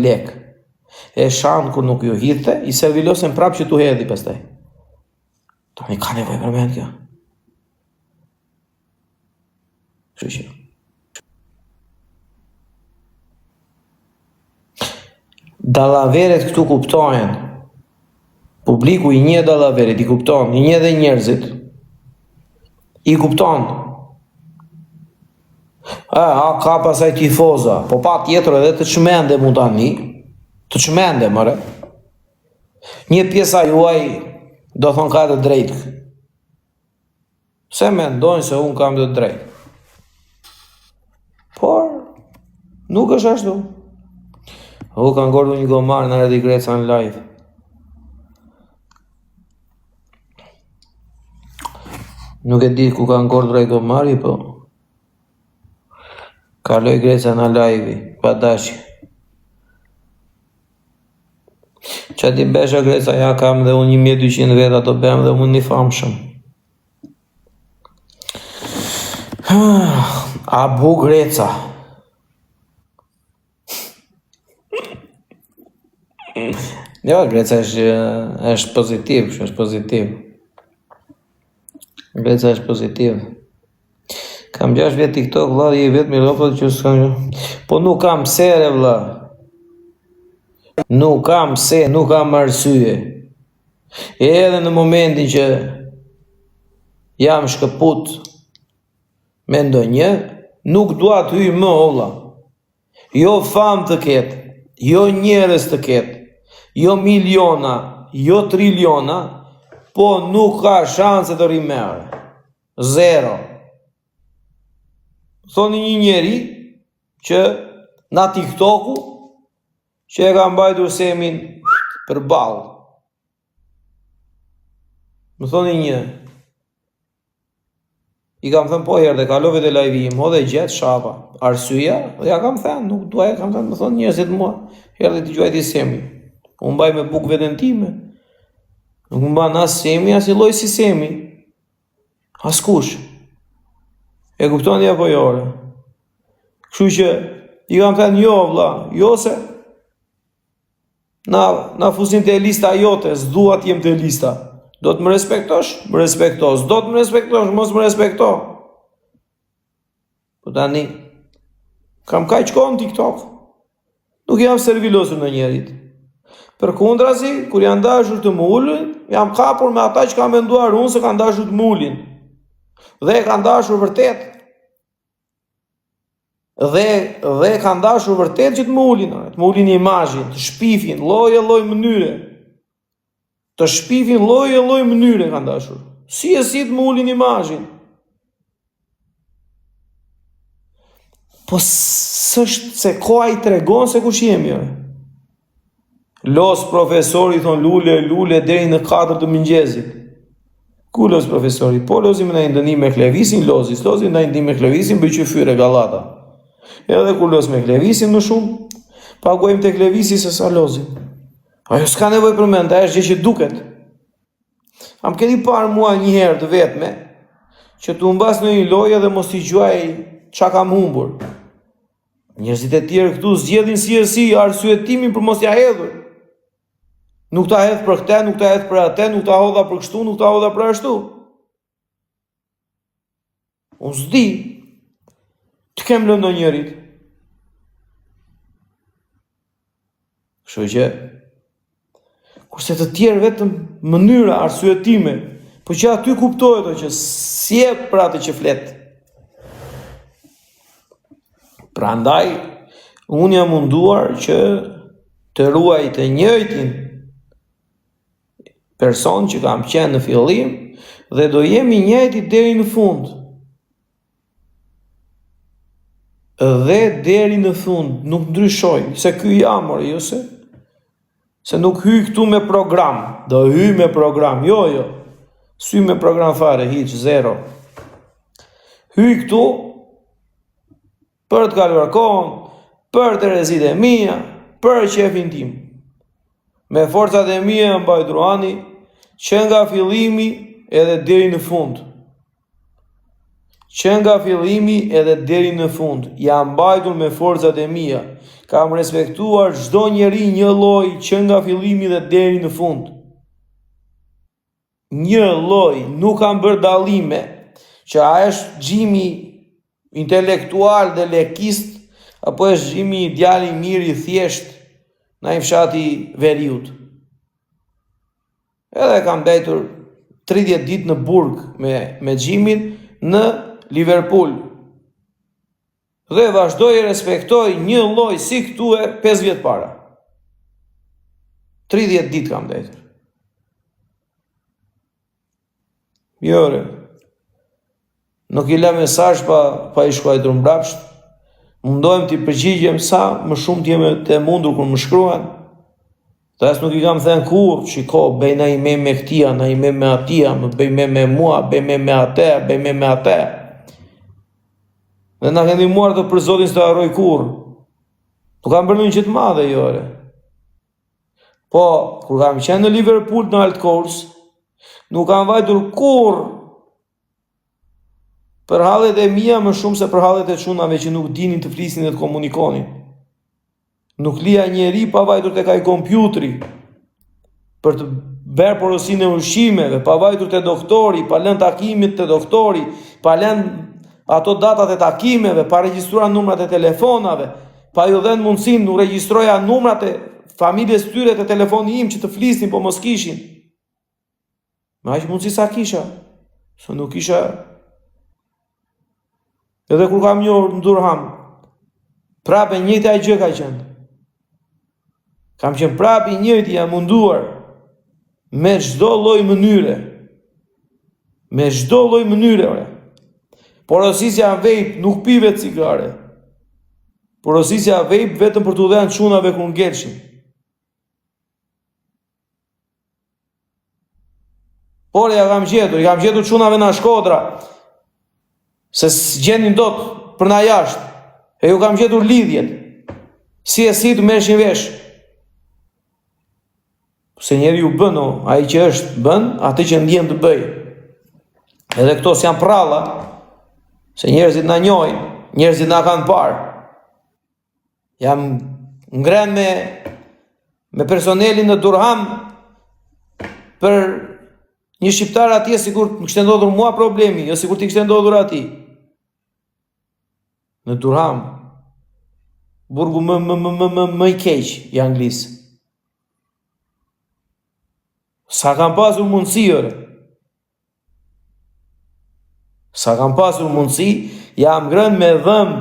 lek. E shanë kur nuk ju hidhte, i servilosen prapë që tu hedhi pastaj. Tani ka nevojë për mend kjo. Kështu që. Dallaveret këtu kuptohen. Publiku i njeh dallaverit, i kupton, i njeh dhe njerëzit. I kupton. Ka pasaj tifoza, po pa tjetër edhe të çmende mund tani. Të çmende, more. Një pjesa juaj do thonë ka të drejtë. Se mendojnë se unë kam të drejtë. Por, nuk është ashtu. U kanë gordu një gomar në Redi Greca në live. Nuk e di ku kanë gordu Redi Gomari, po kaloj Greca në live, pa dashje. Qa ti besha Greca, ja kam dhe unë 1200 veta, do bem dhe unë një famshëm. A bu Greca. Jo, Greca është pozitiv, është pozitiv. Greca është pozitiv. Kam 6 vjet TikTok, vlla, je vetë me lopët që s'kam. Po nuk kam sere, vlla. Nuk kam nuk kam arsye. Edhe në momentin që jam shkëput me ndonjë, nuk dua të hyj më, vlla. Jo fam të ketë, jo njerëz të ketë, jo miliona, jo triliona, po nuk ka shanse të rrimerë. Zero. Thoni një njeri që na TikToku që e ka mbajtur semin për balë. Më thoni një. I kam thënë po herë dhe kalove të live-im, ho dhe gjetë shapa. Arsyja, dhe ja kam thënë, nuk duaj, kam thënë, më thonë njësit mua, herë dhe t'i gjuajt i semi. Unë mbaj me buk vetën time. Nuk më ban as semi, as i loj si semi. As kush. E kuptoni apo jore. Kështu që, i kam thënë jo, vlla, jo se na fusin të lista jote, s'dua t'jem të lista. Do të më respektosh? Më respektosh. Do të më respektosh? Mos më respekto. Po tani, kam kaq kohë në TikTok. Nuk jam servilosur në njerit. Për kundrazi, kur janë dashur të më ulin, jam kapur me ata që kam menduar unë se kanë dashur të më ulin. Dhe kanë dashur vërtet. Dhe kanë dashur vërtet që të më ulin imazhin, të shpifin, lloj mënyre. Të shpifin lloj mënyre kanë dashur. Si të më ulin imazhin. Po s'është se koha i tregon se kush jemi. Los profesori thon lule deri në 4 të mëngjesit. Ku los profesori? Po losim në ndënim me Klevisin, losim në ndënim me Klevisin, bëj qyfyre gallata. Edhe kur los me Klevisin më shumë, paguajmë te Klevisi se sa losim. Ajo s'ka nevojë për mend, ajo është gjë që duket. Am keni parë mua një herë të vetme që tu mbas në një lojë dhe mos i gjuaj çka kam humbur. Njerëzit e tjerë këtu zgjedhin si arsyetimin për mos ja hedhur. Nuk ta hedh për këtë, nuk ta hedh për atë, nuk ta hodha për kështu, nuk ta hodha për ashtu. Unë s'di të kem lënë ndonjërit. Kështu që kurse të tjerë vetëm mënyra arsyetime, po që aty kuptohet që si e për atë që flet. Prandaj unë jam munduar që të ruaj të njëjtin person që kam qenë në fillim dhe do jemi njëjti deri në fund. Dhe deri në fund nuk ndryshoj, se ky jam, jo se nuk hyj këtu me program, do hyj me program, jo, sy me program fare, hiç, zero. Hyj këtu për të kaluar kohën, për të rezide mia, për qefin tim. Me forcat e mia mbaj Druani, që nga fillimi edhe deri në fund. që nga fillimi edhe deri në fund, jam mbajtur me forcat e mia. Kam respektuar çdo njeri një lloj që nga fillimi dhe deri në fund. Një lloj, nuk kam bërë dallime që a është gjimi intelektual dhe lekist, apo është gjimi i djali mirë i thjesht në i fshati Veriut. Edhe kam dajtur 30 ditë në burg me gjimin në Liverpool. Dhe vazhdoj e respektoj një lloj si këtu e 5 vjet para. 30 ditë kam dajtur. Jore, nuk i la mesazh pa i shkruar mbrapsht. Mundohem t'i përgjigjem sa më shumë t'jeme të mundur kur më shkruan. Dhe as nuk i kam thënë kur, shiko, bëj na i me këtia, na i me atia, më bëj me mua, bëj me atë, bëj me atë. Dhe na kanë ndihmuar të për Zotin s'të harroj kur. Nuk kam bërë një gjë të madhe, jore. Po, kur kam qenë në Liverpool në Alt Course, nuk kam vajtur kur për hallet e mia më shumë se për hallet e çunave që nuk dinin të flisin dhe të komunikonin. Nuk lija njeri pa vajtur tek ai kompjuteri për të bërë porosinë e ushqimeve, pa vajtur te doktori, pa lënë takimit te doktori, pa lënë ato datat e takimeve, pa regjistruar numrat e telefonave, pa ju dhënë mundësinë, nuk regjistroja numrat e familjes tyre te telefoni im që të flisnin, po mos kishin. Me aq mundësi sa kisha, se nuk kisha. Edhe kur kam njohur në Durham, prapë njëjta gjë ka qenë. Kam qenë prapë i njëjti, jam munduar me çdo lloj mënyre. Me çdo lloj mënyre, ore. Porosisja vape, nuk pive cigare. Porosisja vape vetëm për t'u dhënë çunave kur ngelshin. Por ja kam gjetur çunave në Shkodra, se s'gjenin dot për na jashtë. E ju kam gjetur lidhjet. Si të merreshin vesh. Se njeri ju bën, ai që është bën, atë që ndjen të bëj. Edhe këto s'jan pralla, se njerëzit na njohin, njerëzit na kanë parë. Jam ngren me personelin në Durham për një shqiptar atje sikur më kishte ndodhur mua problemi, jo sikur t'i kishte ndodhur atij. Në Durham, burgu më i keq i Anglisë. Sa kam pasur mundësi, Sa kam pasur mundësi, jam ngrënë me dhëm.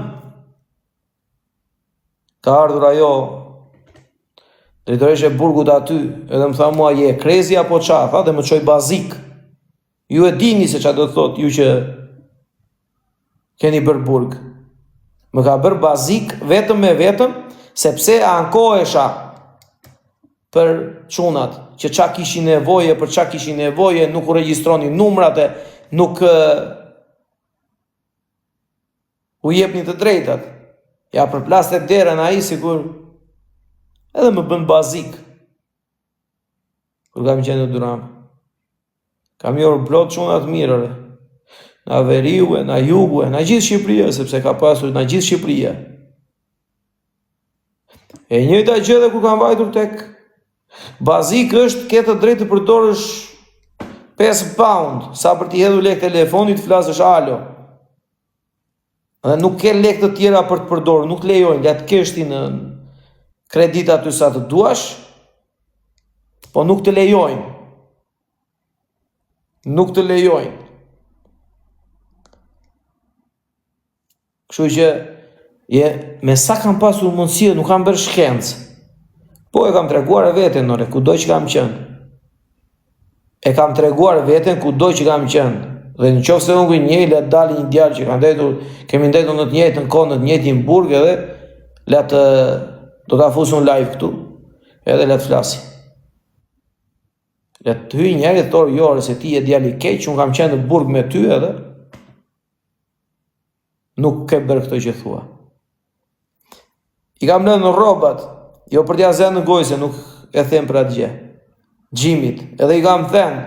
Ka ardhur ajo drejtoresha e burgut aty, edhe më tha mua, je krezi apo qa? Tha dhe më çoi bazik. Ju e dini se çfarë do të thotë ju që keni bërë burg. Më ka bërë bazik vetëm me vetëm, sepse ankohesha për çunat, që qa kishin nevoje, për qa kishin nevoje, nuk u regjistroni numrat e nuk u jepni të drejtat. Ja përplaste derën ai sikur edhe më bën bazik. Kur kam qenë në Durham. Kam jorë plot çuna të mirë, na veriu, na jugu, na gjithë Shqipëria, sepse ka pasur na gjithë Shqipëria. E njëjta gjë edhe kur kam vajtur tek bazik është ke të drejtë të përdorësh 5 pound, sa për t'i hedhur lekë telefonit, flasësh alo. Dhe nuk ke lekë të tjera për të përdorur, nuk lejojnë, le të kesh ti në kredit aty sa të duash, po nuk të lejojnë. Nuk të lejojnë. Kështu që me sa kam pasur mundësi, nuk kam bërë shkencë. Po e kam treguar veten, kudo që kam qenë. E kam treguar veten kudo që kam qenë. Dhe në qoftë se unë njëri le të dalë një djalë që kemi ndetur në të njëjtën kohë, në të njëjtin burg, edhe do ta fusun live këtu, edhe le të flasi. Le të hyj njëri të thorë jore se ti je djali i keq, unë kam qenë në burg me ty edhe nuk ke bërë këtë që thua. I kam lënë në rrobat, jo për t'ia zënë në gojë se nuk e them për atë gjë. Gjimit, edhe i kam thënë,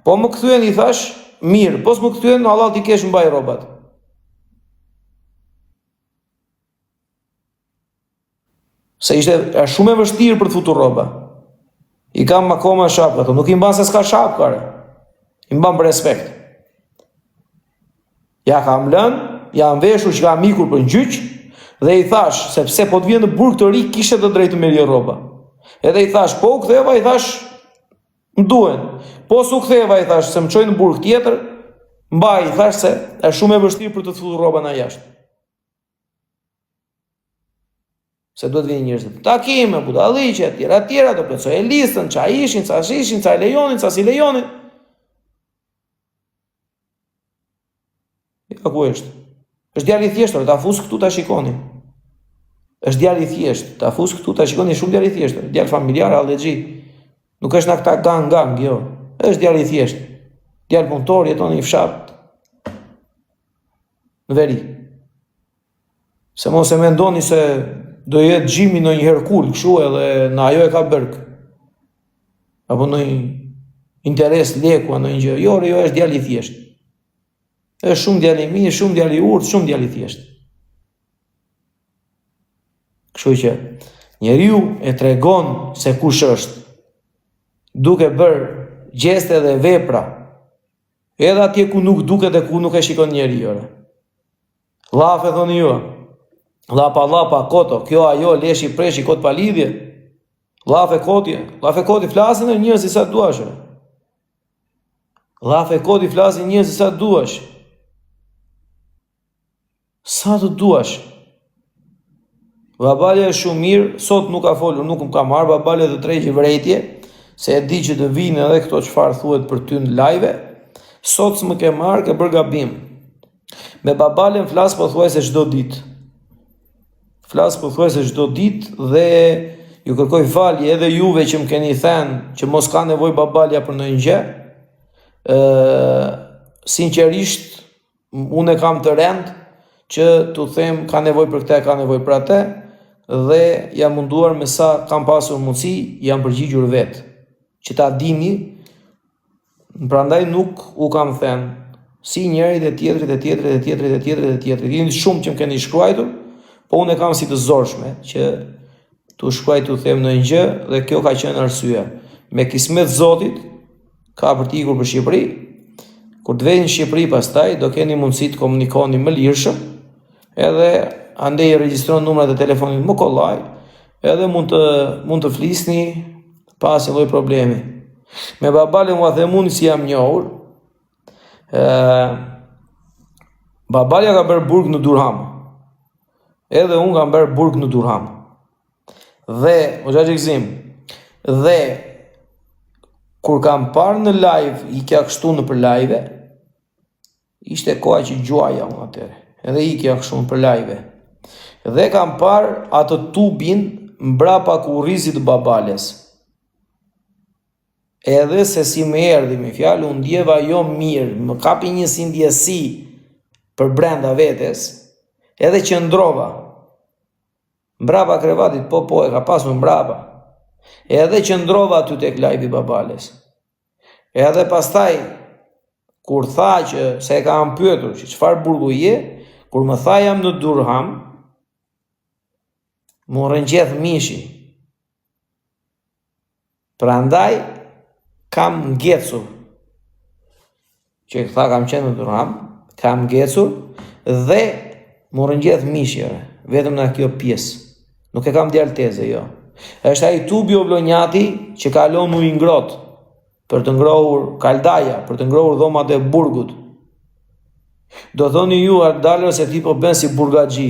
po më kthyen, i thash, mirë, po s'më kthyen, Allah t'i kesh mbaj rrobat. Se ishte shumë e vështirë për të futur rroba. I kam akoma shapka, nuk i mban se s'ka shapkare. I mban për respekt. Ja kam lënë, jam veshur që kam ikur për gjyq, dhe i thash, sepse po të vjen në burg të ri, kishte të drejtë me merrje rroba. Edhe i thash, po u ktheva, i thash, më duhen. Po s'u ktheva, i thash, se më çojnë në burg tjetër, mbaj, i thash se është shumë e vështirë për të futur rroba na jashtë. Se duhet vinë njerëzit. Takime, budalliqe, tjera, do plotësoj listën, ça ishin, ça lejonin, ça si lejonin. Ja ku është? Është djalë i thjeshtë, ta fus këtu ta shikoni. Është djalë i thjeshtë, ta fus këtu ta shikoni, shumë djalë i thjeshtë, djalë familjar, allexhi. Nuk është na këta gang, jo. Është djalë i thjeshtë. Djalë punëtor, jeton në një fshat. Në veri. Se mos e mendoni se do jetë Gjimi në një Herkul, kështu edhe në ajo e ka bërk. Apo në një interes leku, në një gjë. Jo, është djalë i thjeshtë. Është shumë djalë i mirë, shumë djalë i urtë, shumë djalë i thjeshtë. Kështu që njeriu e tregon se kush është, duke bërë gjeste dhe vepra, edhe atje ku nuk duket dhe ku nuk e shikon njeriu. Llafe thoni ju. Lapa, koto, kjo ajo, leshi, preshi, kot pa lidhje. Llafe koti, flasin e njerëz sa duash. Llafe koti, flasin njerëz sa duash. Sa të duash. Babalja është shumë mirë, sot nuk ka folur, nuk më ka marrë, babalja dhe tregji vrejtje, se e di që të vinë edhe këto çfarë thuhet për ty në live. Sot s'më ke marrë, ke bërë gabim. Me babalën flas po thuajse çdo ditë. Dhe ju kërkoj falje edhe juve që më keni thënë që mos ka nevojë babalja për ndonjë gjë. Sinqerisht, unë e kam të rend që t'u them ka nevojë për këtë, ka nevojë për atë, dhe jam munduar me sa kam pasur mundësi, jam përgjigjur vetë. Që ta dini, prandaj nuk u kam thënë si njëri dhe tjetri. Jeni shumë që më keni shkruajtur, po unë e kam si të zorshme që t'u shkruaj t'u them në një gjë, dhe kjo ka qenë arsyeja. Me kismet Zotit, ka për t'ikur për Shqipëri. Kur të vjen në Shqipëri pastaj do keni mundësi të komunikoni më lirshëm, edhe andej regjistron numrat e telefonit më kollaj, edhe mund të flisni pa asnjë lloj problemi. Me babalën u themuni si jam njohur. Babalja ka bërë burg në Durham. Edhe unë kam bërë burg në Durham. Dhe, o gjaqëgzim, dhe kur kam parë në live, i kja kështu në për live, ishte koha që gjuaja unë atëre. Edhe i kja kështu në për live. Dhe kam parë atë tubin mbrapa kurrizit babales. Edhe se si me erdhi me fjalë, unë ndjeva jo mirë, më kapi një si ndjesi për brenda vetes, edhe që ndrova. Mbrapa krevatit, po, e ka pasur mbrapa. Edhe që ndrova aty tek live i babales. Edhe pastaj, kur tha që se e ka pyetur që çfarë burgu je, kur më tha jam në Durham, më rëngjeth mishi. Prandaj, kam ngecur. Që tha kam qenë në Durham, kam ngecur dhe më rëngjeth mishi, vetëm në kjo pjesë. Nuk e kam djalë teze, jo. Është ai tubi o vlonjati që kalon ujë ngrohtë për të ngrohur kaldaja, për të ngrohur dhomat e burgut. Do thoni ju Ardalër se ti po bën si burgaxhi.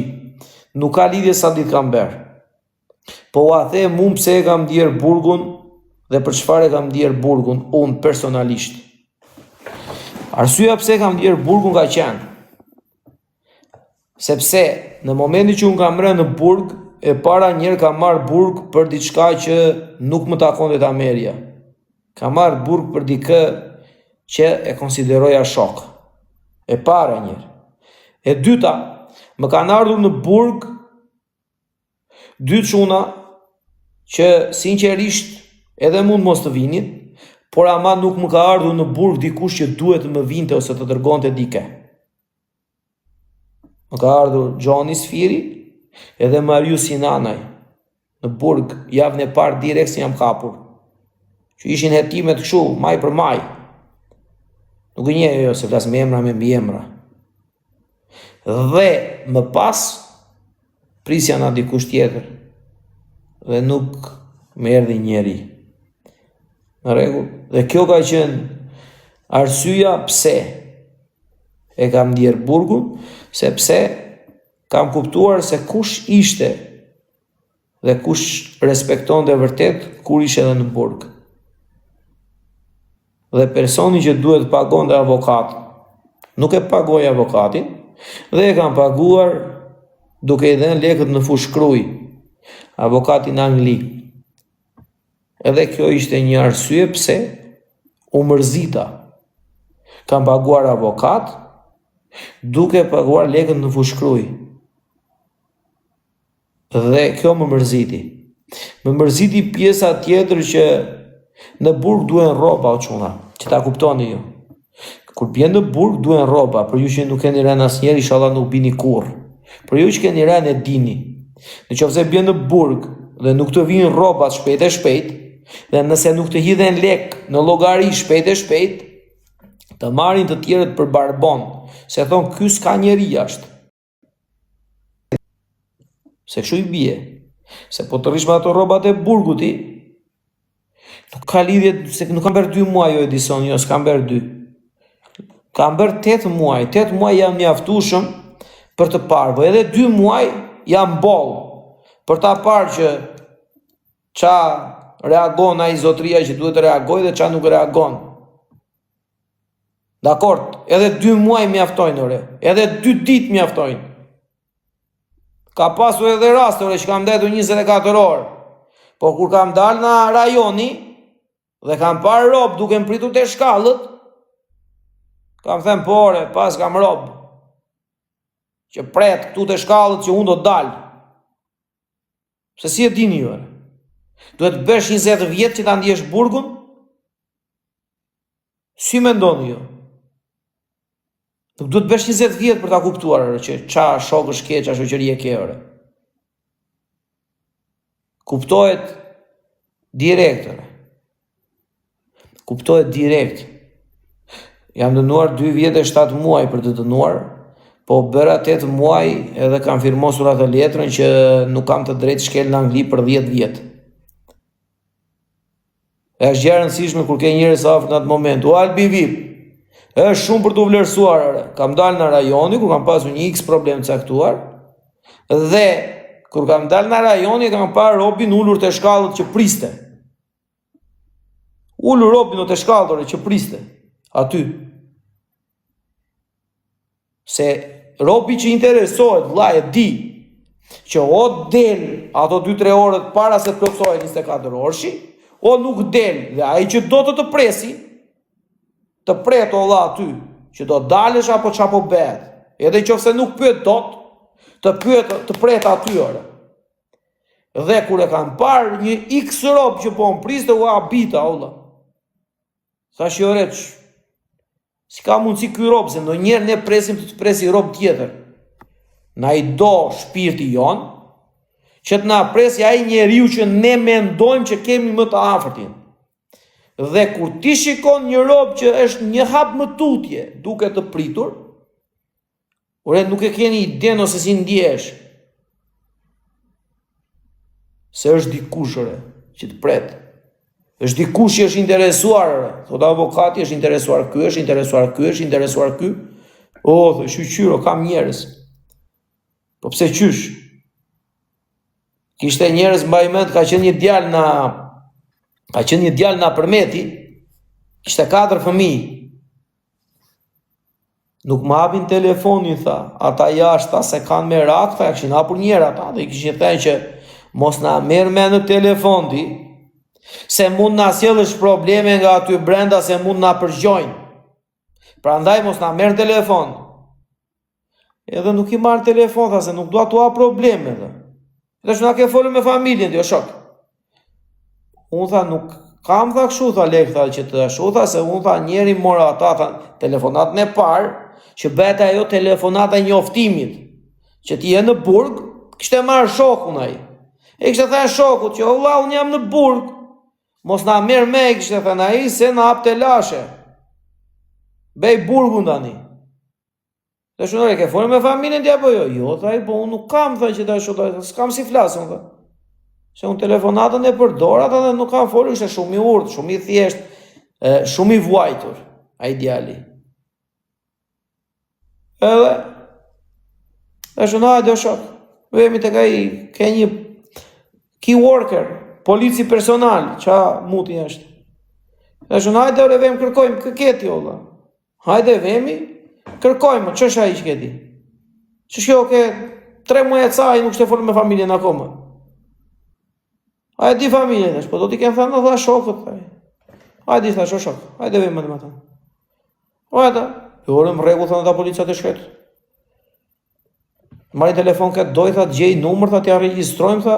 Nuk ka lidhje sa ditë kam bërë. Po ua them unë pse e kam ndier burgun dhe për çfarë e kam ndier burgun unë personalisht. Arsyeja pse e kam ndier burgun ka qenë sepse në momentin që unë kam rënë në burg, e para njerë kam marrë burg për diçka që nuk më takonte ta merja. Kam marrë burg për dikë që e konsideroja shok. E para njerë. E dyta, më kanë ardhur në burg dy çuna që sinqerisht edhe mund mos të vinin, por ama nuk më ka ardhur në burg dikush që duhet të më vinte ose të dërgonte dike. Më ka ardhur Gjoni Sfiri edhe Marius Sinanaj. në burg, javën e parë direkt si jam kapur. Që ishin hetimet kështu, maj për maj. Nuk e njeh jo, se flas me emra me mbi emra. Dhe më pas, prisja na dikush tjetër. Dhe nuk më erdhi njeri. Në rregull. Dhe kjo ka qenë arsyeja pse e kam ndier burgun, sepse kam kuptuar se kush ishte dhe kush respekton dhe vërtet kur ishe edhe në burg. Dhe personi që duhet pagon dhe avokat, nuk e pagoj avokatin, dhe e kam paguar duke i dhënë lekët në fushkruj, avokatin angli. Edhe kjo ishte një arsye pse u mërzita. Kam paguar avokat, duke paguar lekët në fushkruj. Dhe kjo më mërziti. Më mërziti pjesa tjetër që në burg duhen rroba o çuna, që ta kuptoni ju. Kur bjen në burg duhen rroba, për ju që nuk keni rënë asnjëherë, inshallah nuk bini kurrë. Për ju që keni rënë e dini. Nëse bjen në burg dhe nuk të vinë rrobat shpejt e shpejt, dhe nëse nuk të hidhen lek në llogari shpejt e shpejt, të marrin të tjerët për barbon, se thon ky s'ka njeri jashtë. Se kështu i bie. Se po të rish me ato rrobat e burguti, nuk ka lidhje, se nuk kam bërë 2 muaj o Edison, jo, s'kam bërë 2. Kam bërë 8 muaj. 8 muaj jam mjaftueshëm për të parë, po edhe 2 muaj jam boll për ta parë që ça reagon ai zotria që duhet të reagoj dhe ça nuk reagon. Dakor, edhe 2 muaj mjaftojnë ore, edhe 2 ditë mjaftojnë. Ka pasur edhe raste ore që kam ndetur 24 orë. Po kur kam dalë në rajoni dhe kam parë rob duke më pritur te shkallët, kam thënë po ore, pas kam rob që pret këtu te shkallët që unë do të dal. Se si e dini ju? Duhet të bësh 20 vjet që ta ndjesh burgun? Si mendoni ju? Nuk duhet të bësh 20 vjet për ta kuptuar që ça shokësh ke, ça shoqëri e ke ore. Kuptohet direkt. Kuptohet direkt. Jam dënuar 2 vjet e 7 muaj për të dënuar, po bëra 8 muaj edhe kam firmosur atë letrën që nuk kam të drejtë shkel në Angli për 10 vjet. E është gjë e rëndësishme kur ke njerëz afër në atë moment. O Albi Vip, është shumë për të vlerësuar. Kam dalë në rajoni kur kam pasur një X problem të caktuar, dhe kur kam dalë në rajoni kam parë robin ulur te shkallët që priste. Ulur robin te shkallët që priste. Aty. Se robi që interesohet, vllai e di që o del ato 2-3 orët para se të plotësohet 24 orëshi, o nuk del, dhe ai që do të presi, të pret o vlla aty, që do dalësh apo çapo bëhet. Edhe nëse nuk pyet dot, të pret aty ore. Dhe kur e kam parë një X rob që po më priste, u habita o vlla. Thash jo reç. Si ka mundsi ky rob, se ndonjëherë ne presim të presi rob tjetër. Na i do shpirti jon, që të na presi ai njeriu që ne mendojmë që kemi më të afërtin. Dhe kur ti shikon një rob që është një hap më tutje, duke të pritur, ore nuk e keni iden ose si ndjehesh. Se është dikush ore që të pret. Është dikush që është interesuar ore. Thot avokati është interesuar ky, është interesuar ky, është interesuar ky. O, thë shqyro, kam njerëz. Po pse qysh? Kishte njerëz mbaj mend, ka qenë një djalë na përmeti, kishte 4 fëmijë. Nuk më hapin telefonin, tha, ata jashtë, se kanë me rak, tha, kishin hapur njerë ata, dhe i kishin thënë që mos na merr me në telefon ti, se mund na sjellësh probleme nga aty brenda, se mund na përgjojnë. Prandaj mos na merr telefon. Edhe nuk i marr telefon, tha, se nuk dua t'u ha probleme. Dhe që na ke folur me familjen, jo shok. Unë tha, nuk kam tha kështu, tha lek, tha që të ashtu, tha se unë tha njeri mora ata, tha telefonatën e parë, që bëhet ajo telefonata e njoftimit, që ti je në burg, kishte marrë shokun ai. E kështë thënë shokut që valla unë jam në burg, mos na merr me, kështë thënë ai, se na hap të lashe. Bej burgun tani. Dhe shunore, ke folë me familjen tja po jo? Jo, thaj, po unë nuk kam, thaj që ta shotaj, s'kam si flasën, thaj. Se unë telefonatën e përdorat dhe nuk kam folë, ishte shumë i urtë, shumë i thjesht, shumë i vuajtur, a ideali. Edhe, dhe shunaj dhe shok, vemi të kaj, ke një key worker, polici personal, qa muti është. Dhe shunaj dhe ore vemi kërkojmë, këketi olla. Hajde vemi, kërkojmë, që është a i që këti? Që shkjo ke 3 muaj e caj, nuk shte folë me familjen akoma. A e di familjen është, po do t'i kemë thënë dhe shokët, thaj. Hajde i thash, o shok, hajde vejmë më të. Hajde, jo orëm regu, thënë ta policat e shkretë. Marri telefon këtë doj, tha, gjej numër, tha, t'ja registrojmë, tha,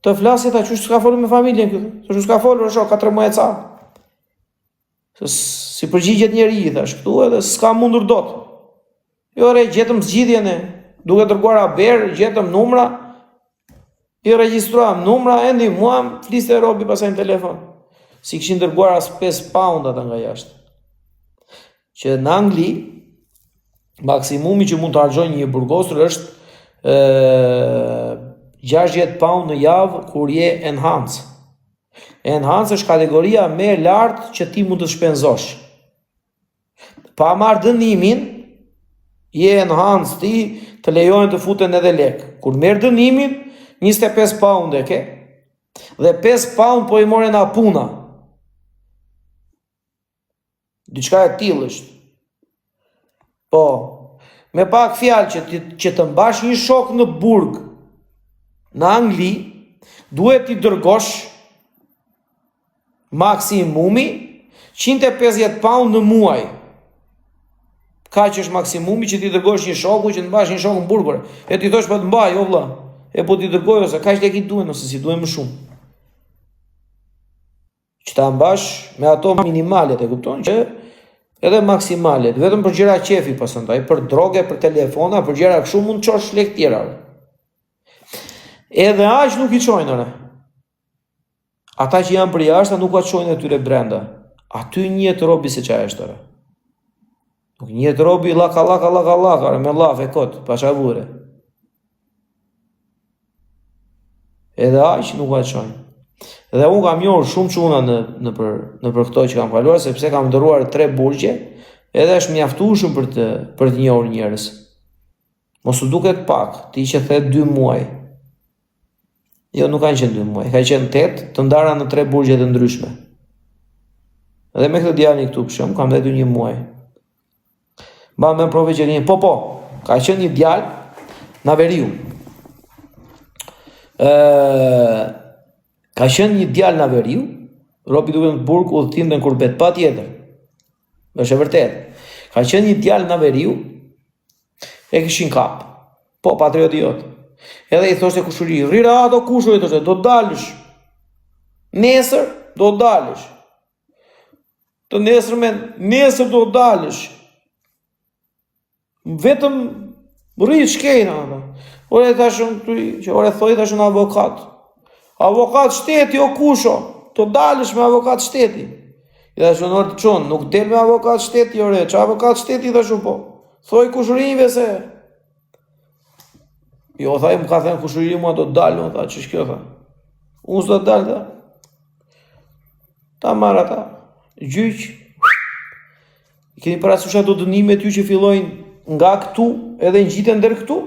të flasit, tha, që s'ka folë me familjen këtë, që s'ka folë, o shok, ka 3 muaj e caj. Si përgjigjet njeri, thash, këtu edhe s'ka mundur dot. Jo re, gjetëm zgjidhjene, duke dërguar haber, gjetëm numra, i regjistruam numra, endi muam, fliste robi pasaj në telefon. Si këshin dërguar as 5 pound ata nga jashtë. Që në Angli, maksimumi që mund të harxojnë një burgosur është 60 pound në javë kur je enhance. Enhance është kategoria me lartë që ti mund të shpenzosh. Pa marrë dënimin, je enhance ti, të lejojnë të futen edhe lek. Kur merë dënimin, 25 pound e ke, dhe 5 pound po i more nga puna. Diçka e tillë është. Po, me pak fjalë që të mbash një shok në burg, në Angli, duhet t'i dërgosh maksimumi 150 pound në muaj. Ka që është maksimumi që t'i dërgosh një shoku, që të mbash një shok në burg. E t'i thosh po të mbaj, o vlla. E po t'i dërgoj ose ka që ki duen, ose si duen më shumë. Që ta mbash me ato minimalet, e kupton, që edhe maksimalet, vetëm për gjera qefi pasëndaj, për droge, për telefona, për gjera këshu mund qosh lek tjera. Edhe aq nuk i qojnëre. Ata që janë për jashtë, nuk a qojnë e tyre brenda. Aty njëtë robi se qa eshtëre. Nuk njëtë robi laka, me laf e kotë, pa shavure. Edhe aq nuk a qojnë. Dhe unë kam njohur shumë çuna në për këto që kam kaluar, sepse kam ndëruar 3 burgje, edhe është mjaftueshëm për të njohur njerëz. Mos u duket pak, ti që the 2 muaj. Jo, nuk kanë qenë 2 muaj, ka qenë 8, të ndara në 3 burgje të ndryshme. Edhe me këtë djalin këtu këshëm, kam dhënë 1 muaj. Ba me prove që një, po, ka qenë një djalë në Veriu. Ka qenë një djalë në Veriu, robi duke në burg udhëtim dhe në kurbet, pa tjetër. Është e vërtet. Ka qenë një djalë në Veriu, e këshin kap. Po, patriotiot. Edhe i thoshte kushuri, rira ato kushuri, thoshte, do dalësh. Nesër, do dalësh. Të nesër do dalësh. Vetëm rritë shkejna. Ore thoi thashun avokat. Avokat shteti o kusho. Të dalësh me avokat shteti. I thashun orë të qonë, nuk del me avokat shteti, ore. Që avokat shteti i thashun po. Thoi kushurinjve se. Jo, thaj, më ka thënë kushurinjve mua do dalë, tha, që shkjo, tha. Unë s'do dalë, tha. Ta marra, ta. Gjyq. I keni parasysh ato dënimet ju që fillojnë nga këtu edhe në gjitën ndër këtu?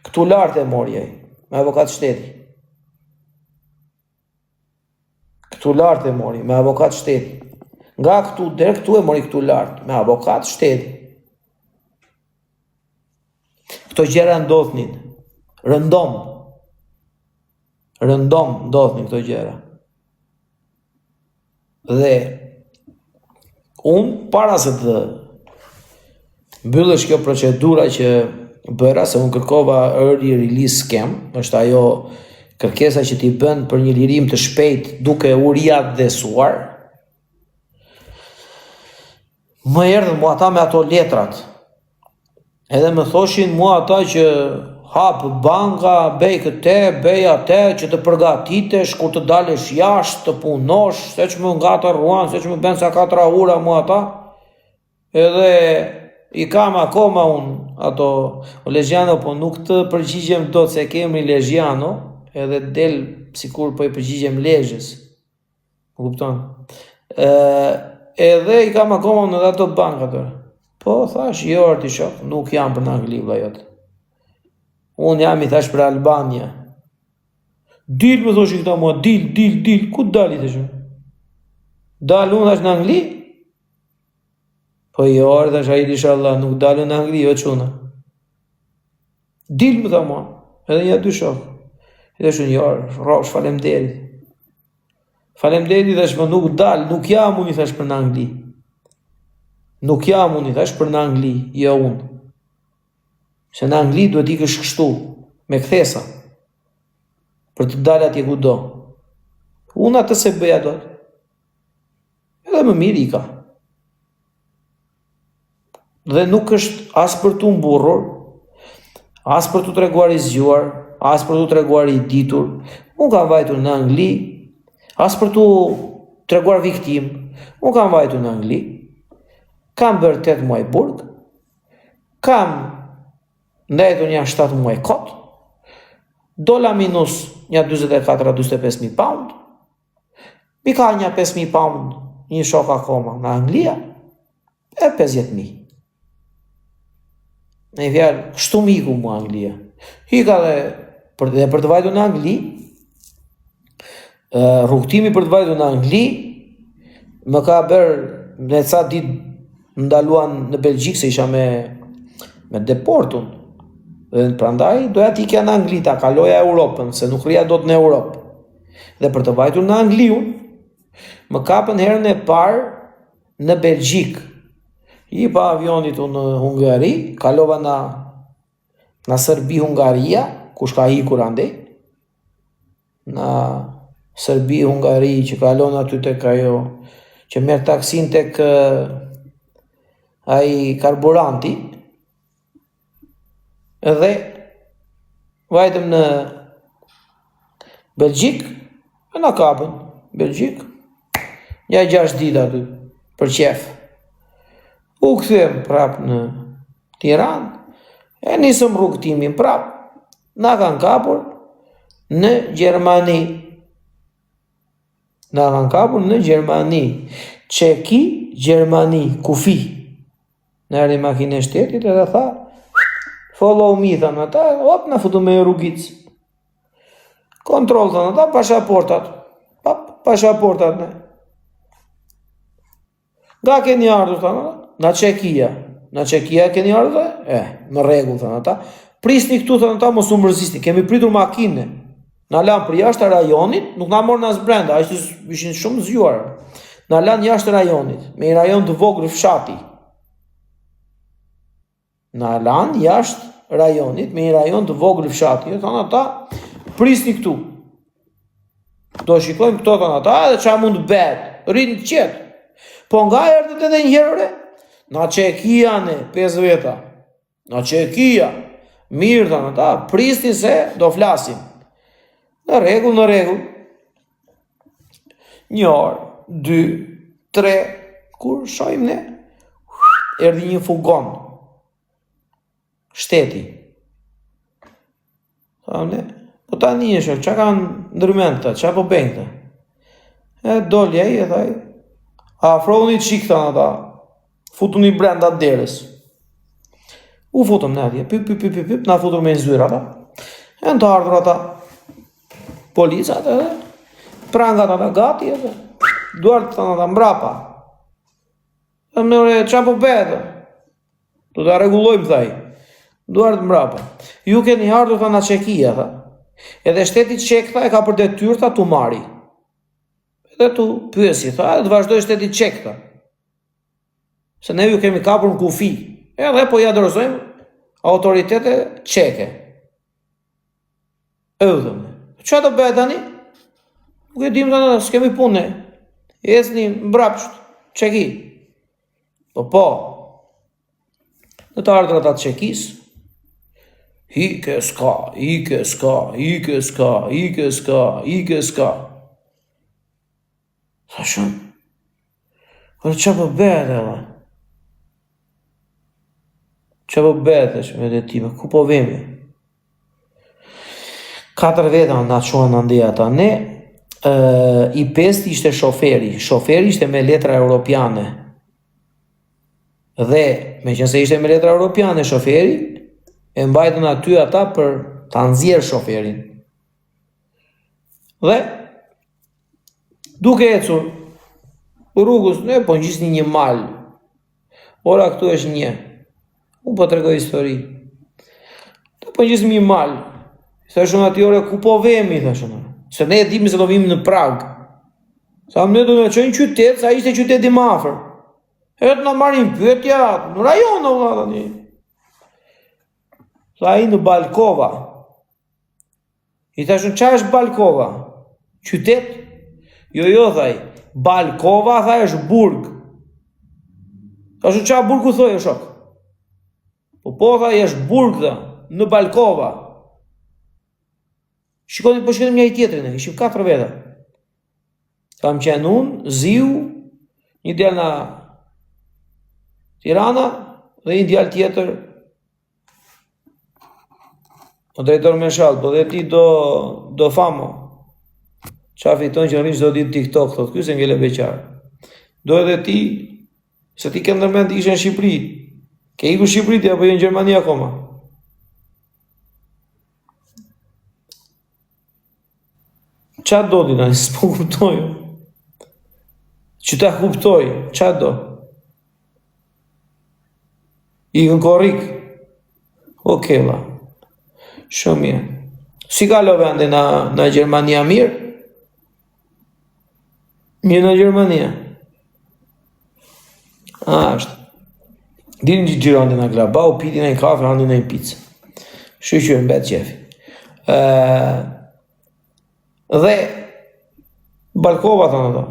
Këtu lartë e morjej, me avokat shteti. Këtu lartë e mori, me avokat shteti. Nga këtu deri këtu e mori këtu lartë, me avokat shteti. Këto gjëra ndodhnin. Rëndom ndodhnin këto gjëra. Dhe unë para se të mbyllesh kjo procedura që bëra, se unë kërkova early release scam, është ajo kërkesa që ti bën për një lirim të shpejt duke u riadhesuar. Më erdhën mua ata me ato letrat. Edhe më thoshin mua ata që hapë banka, bej këte, bej ate, që të përgatitesh, kur të dalesh jashtë, të punosh, se që më nga të ruan, se që më ben sa 4 ura mu ata, edhe i kam akoma unë, ato, o Legjiano, po nuk të përgjigjem do të se kemi Legjiano, edhe del, sikur po i përgjigjem Lezhës, më kupton, edhe i kam akoma unë edhe ato banka, po thash, jo artishok, nuk jam për në Angli, vla jotë. Unë jam i thash për Albania. Dil më thosh i këta mua, dil, ku dali të shumë? Dalë unë thash në Angli? Po jo, thash a i inshallah, nuk dalë në Angli, jo quna. Dil më tha mua, edhe një dy shok. I thash unë, jo, rosh, falemderit. Falemderit, thash, më nuk dalë, nuk jam unë i thash për në Angli. Nuk jam unë i thash për në Angli, jo unë. Se në Angli duhet i kësh kështu, me kthesa, për të dalë atje ku do. Unë atë se bëja do. Edhe më mirë i ka. Dhe nuk është as për të mburur, as për të treguar i zgjuar, as për të treguar i ditur. Unë kam vajtur në Angli, as për të treguar viktim. Unë kam vajtur në Angli, kam bërë 8 muaj burg, kam ndajtur një 7 muaj kot, dola minus një 24-25.000 pound, mi ka një 5.000 pound një shok akoma në Anglia, e 50.000. Në i fjarë, kështu miku mu Anglia. Hika dhe për të vajtu në Angli, rrugtimi për të vajtu në Angli, më ka bërë në ca ditë ndaluan në Belgjik, se isha me deportun. Dhe prandaj doja t'i kja në Angli, ta kaloja Europën, se nuk rria do të në Europë. Dhe për të vajtur në Angliun, më kapën herën e parë në Belgjik. I pa avionit në Hungari, kalova në Serbi-Hungaria, kush ka hikur ande, në Serbi-Hungari që kalon aty tek ajo, që merr taksin tek ai karburanti, edhe vajtëm në Belgjik, e na kapën Belgjik, një 6 ditë aty, për qef. U kthem prap në Tiranë, e nisëm rrugtimin prap, na kanë kapur në Gjermani. Na kanë kapur në Gjermani. Çeki, Gjermani, kufi. Në erdhi makina e shtetit edhe tha, follow me, thanë ata, hop, na futu me rrugic. Kontroll, thanë ata, pasaportat. Pasaportat ne. Nga keni ardhur, thanë ata? Nga Çekia. Nga Çekia keni ardhur? Në rregull, thanë ata. Prisni këtu, thanë ata, mos u mërzisni. Kemi pritur makinë. Na lan për jashtë rajonit, nuk na morën as brenda, aq ishin shumë zgjuar. Na lan jashtë rajonit, me një rajon të vogël fshati. Na lan jashtë rajonit, me një rajon të vogël fshati. Thonë ata, prisni këtu. Do shikojmë këto, thonë ata, edhe çfarë mund të bëhet. Rrinë qetë. Po nga erdhët edhe një herë, na Çekia ne 5 veta. Na Çekia. Mirë, thonë ata, prisni se do flasim. Në rregull. 1 orë, 2, 3, kur shojmë ne, erdhi një fugon. Shteti. Thamë ne, po tani e shok, qa kanë ndërmend këta, qa po bëjnë këta? E doli ai e thaj, afroni qik thanë ata, futuni brenda derës. U futëm ne atje, pip, na futur me zyra ata. E në të ardhur ata, policat edhe, prangat ata gati edhe, duart thanë ata mbrapa. E me ore, qa po bëjtë? Do të rregullojmë, thaj. Duart mbrapa. Ju keni ardhur tha nga Çekia, tha. Edhe shteti çek tha e ka për detyrë tha tu marri. Edhe tu pyesi, tha, edhe të vazhdoj shteti çek tha. Se ne ju kemi kapur në kufi. Edhe po ja dorëzojmë autoritete çeke. Ëdhëm. Çfarë do bëhet tani? Nuk e dim tani, s'kemi punë. Ecni mbrapsht, çeki. Po. Në të ardhur ata të Çekisë, Hike s'ka, hike s'ka, hike s'ka, hike s'ka, hike s'ka. Thashun, por që po bëhet edhe? Që po bëhet është me dhe time, ku po vemi? 4 veta nga qohen në ndeja ata. Ne, i 5 ishte shoferi. Shoferi ishte me letra europiane. Dhe, me qënëse ishte me letra europiane shoferi, e mbajtën aty ata për ta nxjerrë shoferin. Dhe, duke ecur, rrugës, ne po ngjisni një mal. Ora këtu është një. Unë po tregoj histori. Ne po ngjisni një mal. Thashun ati ore ku po vemi, thashun. Se ne e dimi se do vimi në Prag. Sa ne do në qojnë qytet, sa ishte qyteti më afër. Edhe na marrin pyetja në rajon o valla tani. Sa ai në Balkova. I thashun çfarë është Balkova? Qytet? Jo thaj. Balkova thaj është burg. Thashun çfarë burgu thoj o shok? Po thaj është burg dhe në Balkova. Shikoni, po shikoni njëri tjetrin, ishim 4 veta. Kam qenë unë, Ziu, një djalë nga Tirana dhe një djalë tjetër o drejtor Meshall, po dhe ti do famo. Qa fiton që nërish do ditë TikTok, thot, ky se ngele beqar. Do edhe ti, se ti ke ndërmend ishe në Shqipëri. Ke iku Shqipëri ti apo je në Gjermani akoma? Qa do dina, s'po kuptoj. Që ta kuptoj, qa do? I në korrik. Oke, la. Shumë mirë. Si kalove ande në Gjermania mirë? Mirë në Gjermania. Ashtë. Dini që gjironi në Glabau, piti në kafe, handi në pizza. Shqyqyën betë qefi. Dhe Balkova të në do.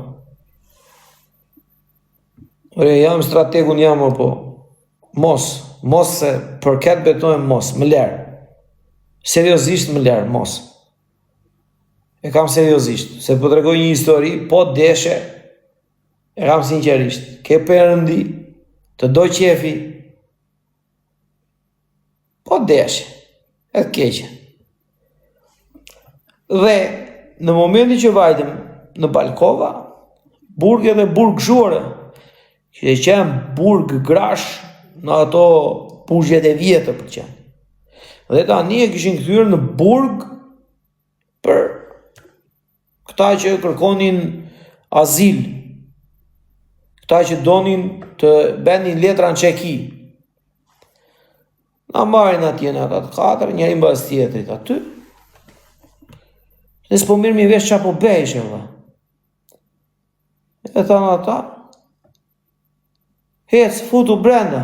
Jam strategun jam po. Mos se për ketë betojnë mos, më lërë. Seriosisht më lërë, mos. E kam seriosisht, se po të regoj një histori, po deshe, e kam sinqerisht, ke përëndi, të do qefi, po deshe, e të keqe. Dhe, në momenti që vajtëm në Balkova, burg edhe burg zhore, që e qenë burg grash në ato pushjet e vjetë për qenë. Dhe tani e kishin kthyer në burg për këta që kërkonin azil, këta që donin të bënin letra në çeki. Na marrin atje në ata 4, njëri mbas tjetrit aty. Ne s'po mirë mi vesh qa po bejshe, vë. E thanë ata, hec, futu brenda.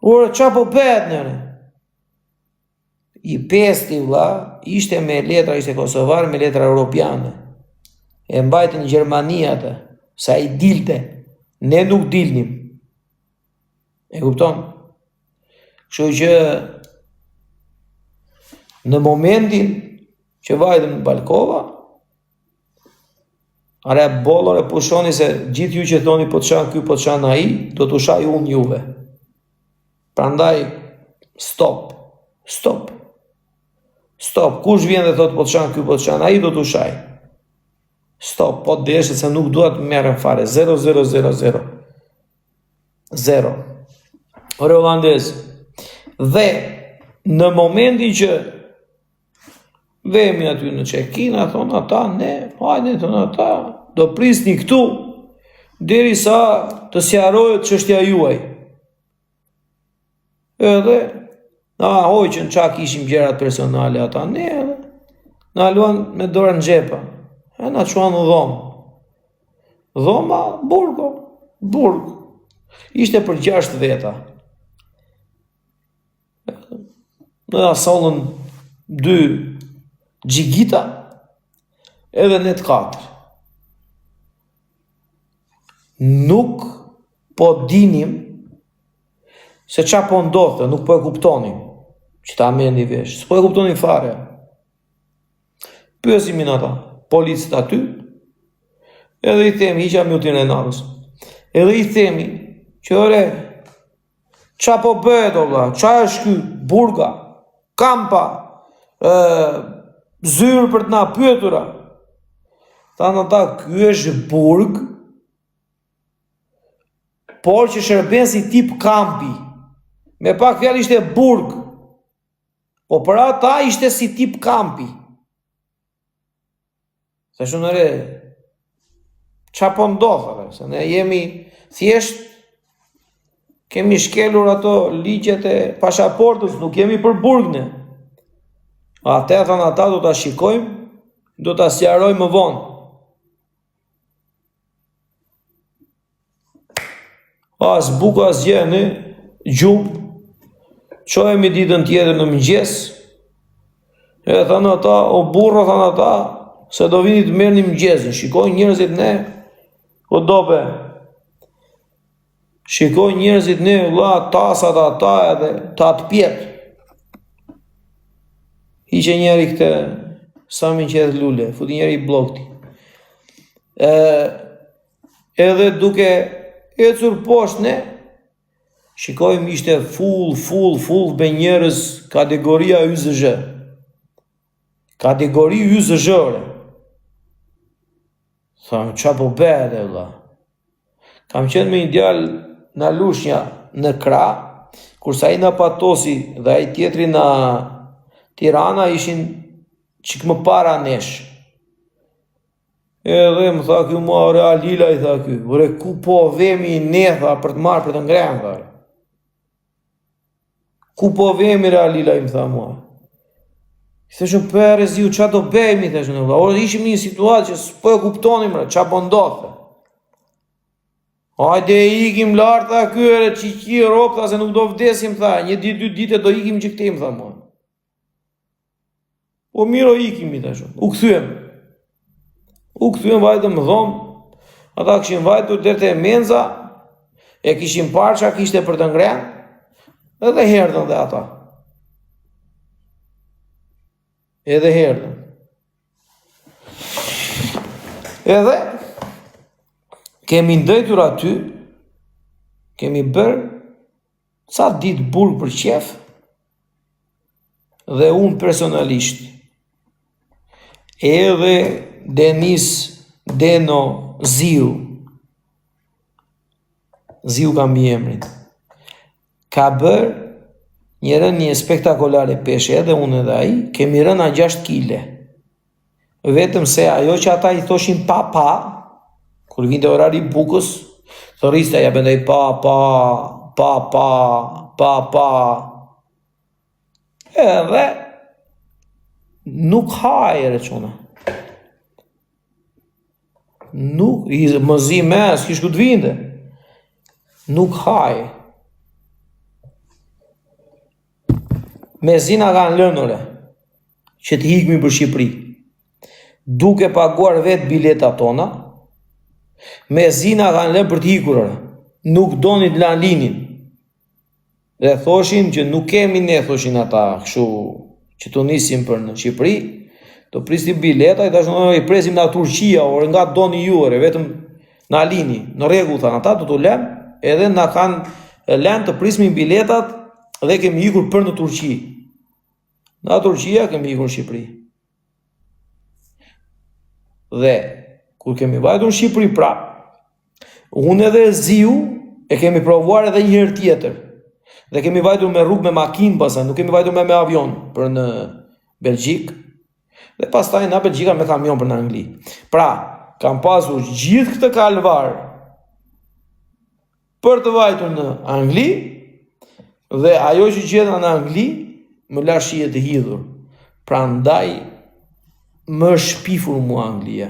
Ure, qa po bëhet njëre? I pesti, vla, ishte me letra, ishte kosovar, me letra europiane. E mbajtë në Gjermania të, sa i dilte. Ne nuk dilnim. E kupton? Kështu që në momentin që vajtëm në Balkova, are bollore pushoni se gjithë ju që thoni po të shanë ky, po të shanë ai, do të shaj unë juve. Prandaj, stop. Kush vjen dhe thot po të shanë ky, po të shanë ai, do të shaj. Stop, po të deshe se nuk duhet të merren fare. 0. Ore holandez. Dhe në momentin që vemi aty në Çekina, thonë ata, ne, hajde thonë ata, do prisni këtu, derisa të sqarohet çështja juaj. Edhe, na hoqën qa kishim gjerat personale ata, ne edhe, na luan me dorën në xhepa, e na quan në dhomë. Dhoma, burg. Ishte për 6 veta. Në asollën 2 gjigita, edhe net 4. Nuk po dinim se qa po ndodhte, nuk po e kuptonim. që ta mendi vesh, s'po e kuptoni fare. Pyesimin ata, policët aty, edhe i themi, hiqa Myutin Renarës, edhe i themi, që ore, qa po bëhet o vlla, qa është ky burga, kampa, zyrë për të na pyetura. Thanë ata, ky është burg, por që shërben si tip kampi. Me pak fjalë ishte burg, po për ata ishte si tip kampi. Se shunëre, qa po ndodhë, se ne jemi thjesht, kemi shkelur ato ligjet e pasaportës, nuk jemi për burgne. Ate thënë ata do ta shikojmë, do ta sqarojmë më vonë. As buk as gjë, ne gjumë, qojemi ditën tjetër në mëngjes, e thënë ata, o burro thënë ata, se do vini të merrni mëngjesin, shikojnë njerëzit ne, o dope, shikojnë njerëzit ne, vlla, tasat ata edhe ta të pjetë. Hiqe njeri këtë Samin që edhe lule, futi njeri i blokti. Edhe duke ecur poshtë ne, shikojmë ishte full be njerëz kategoria YZH. Kategori YZH-ore. Thamë, qa po bëhet e vlla? Kam qenë me një djalë na lushnja në krah, kurse ai na patosi dhe ai tjetri na Tirana ishin çik më para nesh. Edhe më tha ky mua ore Alila i tha ky, ore ku po vemi ne tha për të marrë për të ngrënë tha. Ku po vemi re Alila i më tha mua. I thashëm për reziu qa do bëjmë i thashëm vlla. Ore ishim në një situatë që s'po e kuptonim re, qa po ndodhte. Hajde ikim lart tha ky ere çiqi rop tha se nuk do vdesim tha, një ditë dy ditë do ikim që këtej më tha mua. Po miro ikim i thashëm. U kthyem vajtëm më dhomë, ata kishin vajtur deri te menza, e kishin parë çka kishte për të ngrënë, edhe herdhën dhe ata. Edhe kemi ndëjtur aty, kemi bërë ca ditë burg për qef, dhe unë personalisht, edhe Denis Deno Ziu ka mbi emrin, ka bërë një rënje spektakolare peshe, edhe unë edhe ai, kemi rëna 6 kile. Vetëm se ajo që ata i thoshin pa, kur vinte orari bukës, thoriste ja bëndaj pa, edhe nuk hajre quna. Nuk, më zi me, s'kish ku të vinde. Nuk haj. Me zina kanë lënore, që të hikmi për Shqipëri. Duke paguar vetë bileta tona, me zina kanë lënë për të hikurë. Nuk doni të lanë linin. Dhe thoshin që nuk kemi ne, thoshin ata, kështu që të nisim për në Shqipëri, të pristim bileta, i presim nga Turqia, ore nga doni juore, vetëm në lini, në rregull thanë ata, të lem, edhe na kanë lënë të prismin biletat dhe kemi ikur për në Turqi. Nga Turqia kemi ikur në Shqipëri. Dhe, kur kemi vajtur në Shqipëri prap, unë edhe Ziu e kemi provuar edhe një herë tjetër. Dhe kemi vajtur me rrugë me makinë pastaj, nuk kemi vajtur me avion për në Belgjik. Dhe pastaj na Belgjika me kamion për në Angli. Pra, kam pasur gjithë këtë kalvar për të vajtur në Angli, dhe ajo që gjeta në Angli më la shije të hidhur. Pra ndaj më shpifur mua Anglia,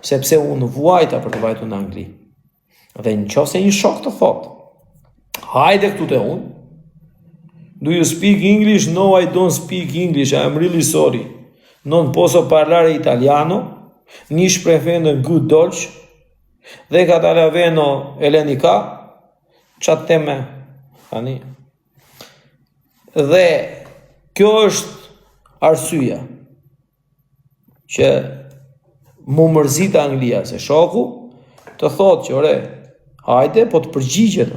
sepse unë vuajta për të vajtur në Angli. Dhe në qoftë një shok të thotë, hajde këtu te unë, do you speak English? No, I don't speak English, I am really sorry. Non posso parlare italiano, nici pretendo good Deutsch, dhe catalaveno elenika, çat teme, tani. Dhe Kjo është arsyeja që mu mërzit Anglia, se shoku të thotë që ore, hajde, po të përgjigjet.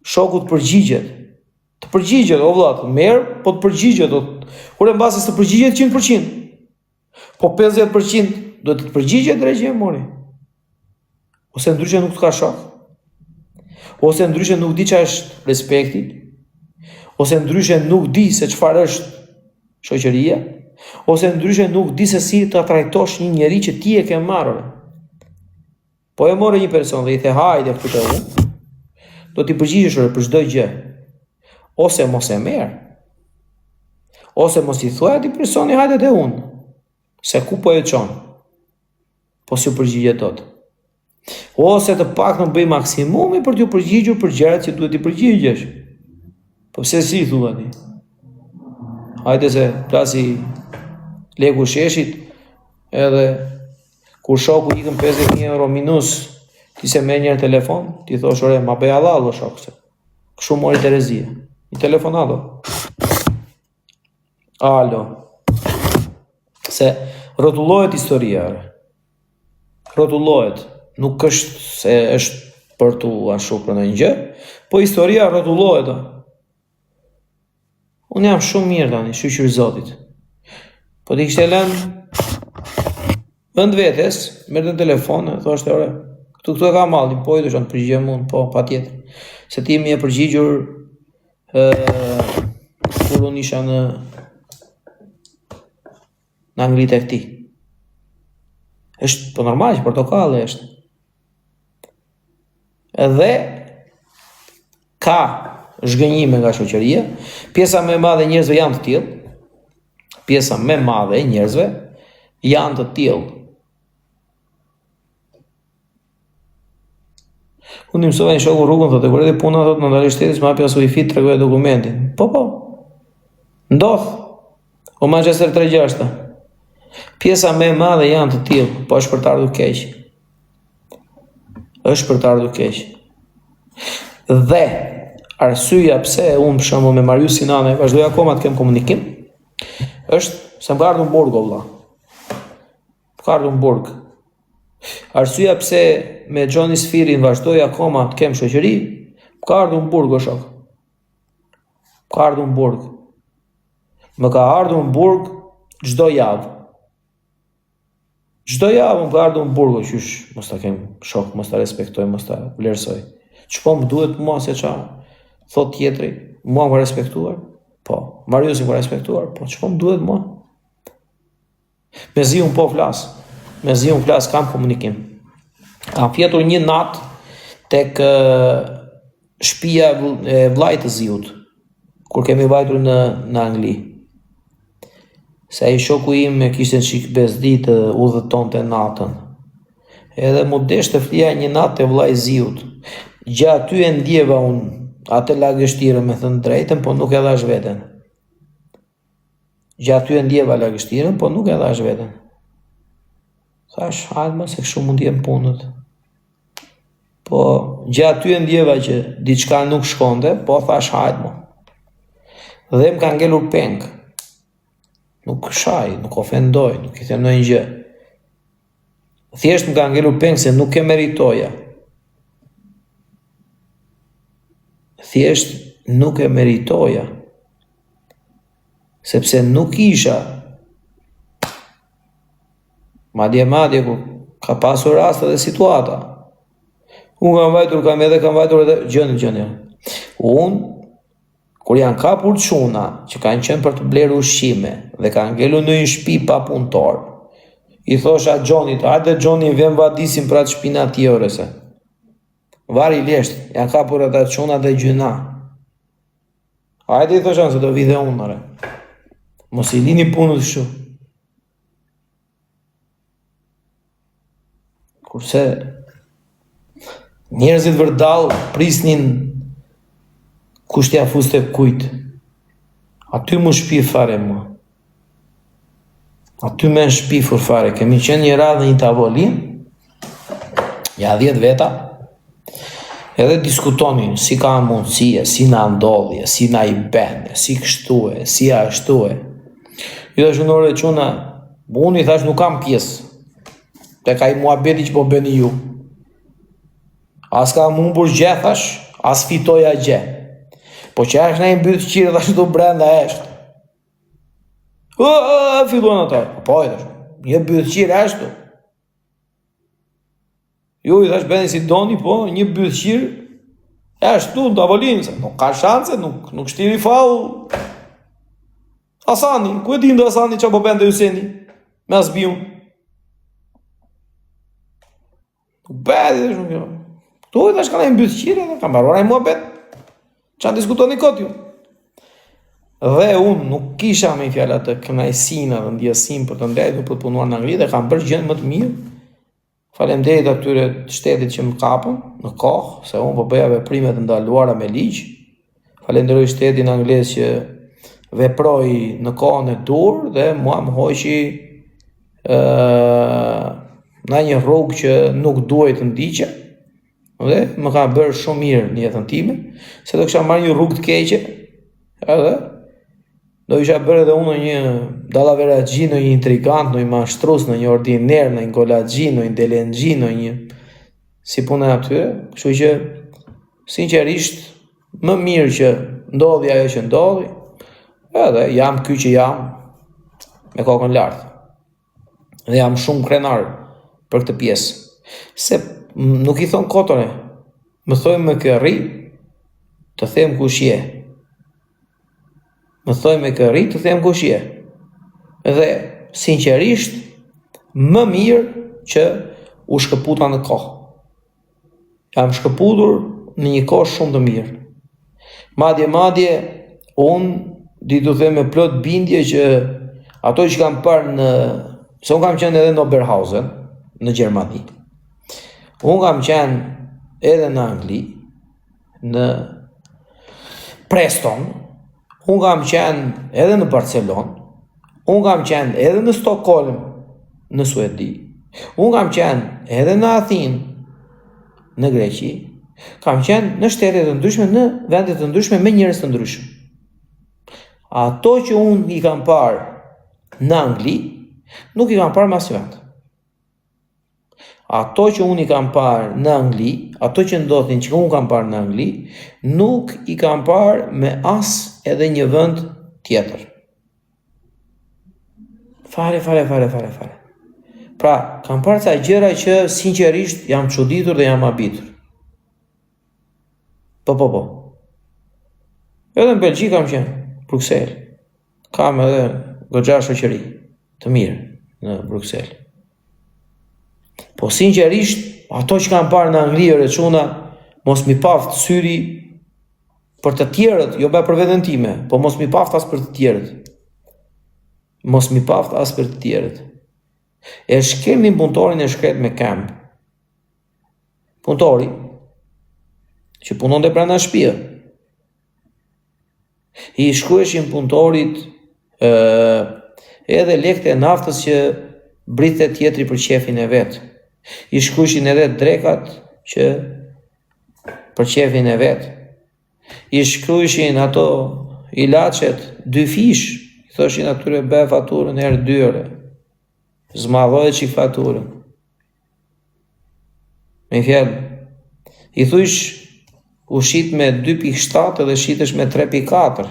Shoku të përgjigjet. Të përgjigjet, o vëlla, të merë, po të përgjigjet. Ore, në base së të përgjigjet 100%. Po 50% do të përgjigjet drejgje e mori. Ose ndryshe nuk të ka shok. Ose ndryshe nuk di që është respekti. Ose ndryshe nuk di se çfarë është shoqëria. Ose ndryshe nuk di se si të trajtosh një njeri që ti e ke marrë. Po e more një person dhe i the hajde këtu te unë, do t'i përgjigjesh për çdo gjë. Ose mos e merr. Ose mos i thuaj atij personi hajde te unë. Se ku po e çon? Po si u përgjigjet dot. Ose të paktën bëj maksimumi për t'ju përgjigjur për gjërat që duhet t'i përgjigjesh. Po pse si thua ti? Hajde se plasi leku sheshit, edhe kur shoku ikën 50.000 euro minus, ti se me njërë telefon, ti thosh ore, ma bëj Allah, shok, se kështu mori Terezia. Një telefonado. Alo. Se rrotullohet historia. Rrotullohet. Nuk është se është për tu ashtu për në një, po historia rrotullohet. Unë jam shumë mirë tani, shqyqyr Zotit. Po ti kishte lënë vend vetes, merrte në telefon, thoshte ore, këtu e ka mallin, po i thoshte të përgjigjem unë, po patjetër. Se ti më e përgjigjur kur unë isha në Angli tek ti. Është po normal që portokalli është. Edhe ka zhgënjime nga shoqëria, pjesa më e madhe e njerëzve janë të tillë. Pjesa më e madhe e njerëzve janë të tillë. Unë mësova një shoku rrugën, thotë, kur edhe puna thotë në ndalë shtetit, më hapja wifi të tregoj dokumentin. Po. Ndodh. O Manchester 3-6. Pjesa më e madhe janë të tillë, po është për të ardhur keq. Është për të ardhur keq. Dhe arsyeja pse unë për shembull me Marius Sinane vazhdoj akoma të kem komunikim, është se më ka ardhur në burg, vëlla. Ka ardhur në burg. Arsyeja pse me Gjoni Sfirin vazhdoj akoma të kem shoqëri, ka ardhur në burg, o shok. Ka ardhur në burg. Më ka ardhur në burg çdo javë. Çdo javë më ka ardhur në burg, qysh mos ta kem shok, mos ta respektoj, mos ta vlerësoj. Ç'po më duhet mua se ç'a thot tjetri, mua më respektuar? Po. Mariusi më respektuar? Po. Ç'po më duhet mua? Mezi unë po flas. Mezi unë flas, kam komunikim. Kam fjetur një natë tek shtëpia e vllait të Ziut, kur kemi vajtur në Angli. Se ai shoku im me kishte çik bezdi të udhëtonte natën. Edhe mu desh të flia një natë te vllai Ziut. Gjatë aty e ndjeva unë atë lagështirën, me thënë drejtën, po nuk e dhash veten. Gjatë aty e ndjeva lagështirën, po nuk e dhash veten. Thash, hajde më se kështu mund jem punët. Po gjatë aty e ndjeva që diçka nuk shkonte, po thash hajde më. Dhe më ka ngelur peng. Nuk shaj, nuk ofendoj, nuk i them ndonjë gjë. Thjesht më ka ngelur peng se nuk e meritoja. Thjesht nuk e meritoja. Sepse nuk isha. Madje ku ka pasur raste dhe situata. Unë kam vajtur edhe gjënë. Unë kur janë kapur çuna që kanë qenë për të blerë ushqime dhe kanë ngelur në një shtëpi pa punëtor, i thosha Gjonit, hajde Gjoni, vjen vadisim për atë shtëpinë atje orëse. Vari lesht, janë kapur ata çuna dhe gjyna. Hajde i thosha se do vi dhe unë, ore. Mos i lini punët kështu. Kurse njerëzit vërdall prisnin kush t'ja fuste kujt. Aty mu shpi fare mua. Aty me shpifur fare. Kemi qenë një radhë një tavolin, ja 10 veta, Edhe diskutonin si ka mundësie, si na ndodhje, si na I bende, si kështue, si ashtue. I thash unore quna, unë I thash nuk kam pjesë. Te ka I muhabeti që po bëni ju. As ka mumbur gjë, thash, as fitoja gjë. Po që është në I mbytë qire, thash tu brenda eshtë. Filluan ata. Po I thash, një mbytë qire eshtu. Ju I thash bëni si doni, po, një mbytë qire, eshtu në tavolinë, se nuk ka shanse, nuk shtiri faull. Asani, ku e din dhe Asani që po bënde Hyseni, me asbiun. Nuk bëdi dhe shumë kjo. Tu I thash ka në I mbytë qire, kam baruar I muhabet. Qa diskutoni kot ju. Dhe unë nuk kisha me I fjallat të kënajsina dhe ndjesim për të ndajtur për të punuar në Angli dhe kam bërë gjën më të mirë. Faleminderit atyre të shtetit që më kapën në kohë, se unë po bëja veprime të ndaluara me ligj. Falenderoj shtetin anglez që veproi në kohën e dur dhe mua më hoqi në një rrugë që nuk duhet të ndiqe. Dhe më ka bërë shumë mirë në jetën time, se do kisha marrë një rrugë të keqe, edhe do isha bërë edhe unë një dallaveragji, në një intrigant, në një mashtrus, në një ordiner, në një golagji, në një delengji, në një si punë atyre. Kështu që sinqerisht më mirë që ndodhi ajo që ndodhi, edhe jam ky që jam me kokën lartë. Dhe jam shumë krenar për këtë pjesë. Se nuk I thon kotore, më thoj me kërri, të them kush je. Më thoj me kërri, të them kush je. Dhe, sinqerisht, më mirë që u shkëputa në kohë. Jam shkëputur në një kohë shumë të mirë. Madje, unë di të them me plot bindje që ato që kam parë se unë kam qenë edhe në Oberhausen, në Gjermani. Unë kam qenë edhe në Angli, në Preston, unë kam qenë edhe në Barcelon, unë kam qenë edhe në Stockholm, në Suedi, unë kam qenë edhe në Athinë, në Greqi, kam qenë në shtetet të ndryshme, në vendet të ndryshme, me njerëz të ndryshme. Ato që unë I kam parë në Angli, nuk I kam parë në asnjë vend. Ato që unë I kam parë në Angli, ato që ndodhin që unë kam parë në Angli, nuk I kam parë me as edhe një vend tjetër. Fare. Pra, kam parë ca gjëra që sinqerisht jam çuditur dhe jam habitur. Po. Edhe në Belgjik kam qenë, Bruxelles. Kam edhe goxha shoqëri të mirë në Bruxelles. Po sinqerisht, ato që kam parë në Angli e çuna, mos mi paft syri për të tjerët, jo për veten time, po mos mi paft as për të tjerët. Mos mi paft as për të tjerët. E shkelnin punëtorin e shkret me këmbë. Punëtori që punonte brenda shtëpia. I shkruheshin punëtorit edhe lekët e naftës që brite tjetri për qefin e vet. I shkruheshin edhe drekat që për qefin e vet. I shkruheshin ato ilaçet 2 fish, I thoshin atyre bë faturën herë 2 orë. Zmadhohet çik faturën. Me fjalë, I thush u shit me 2.7 dhe shitesh me 3.4.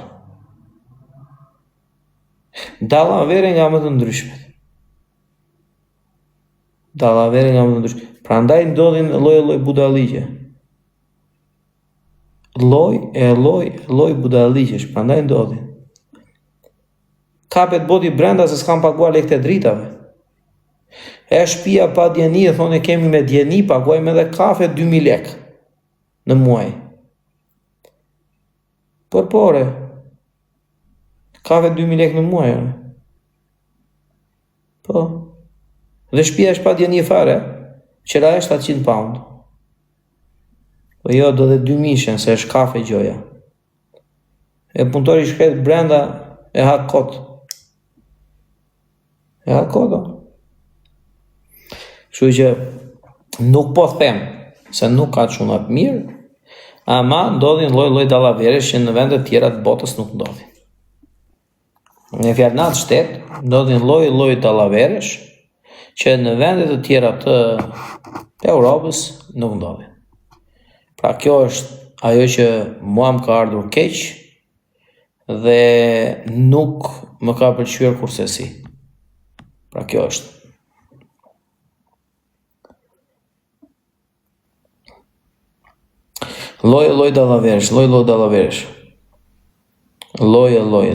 Dallavere nga më të ndryshmet. Prandaj ndodhin lloj budalliqe. Lloj budalliqesh, prandaj ndodhin. Kapet boti brenda se s'kam paguar lekët e dritave. E shtëpia pa djeni, e thonë kemi me djeni, paguajmë edhe kafe 2.000 lekë në muaj. Porpore. Kafe 2.000 lekë në muaj. Po. Dhe shtëpia është pa djeni fare, qëra e 700 pound. Po jo, do dhe 2.000, se është kafe gjoja. E punëtori shkret brenda e ha kot. Kështu që nuk po them se nuk ka çunat mirë, Ama ndodhin lloj dallaveresh që në vende të tjera të botës nuk ndodhin. Në fjalë natë shtet, ndodhin lloj dallaveresh që në vende të tjera të Europës nuk ndodhin. Pra kjo është ajo që mua më ka ardhur keq dhe nuk më ka pëlqyer kurse si. Pra kjo është. Lloj dallaveresh. Lloj.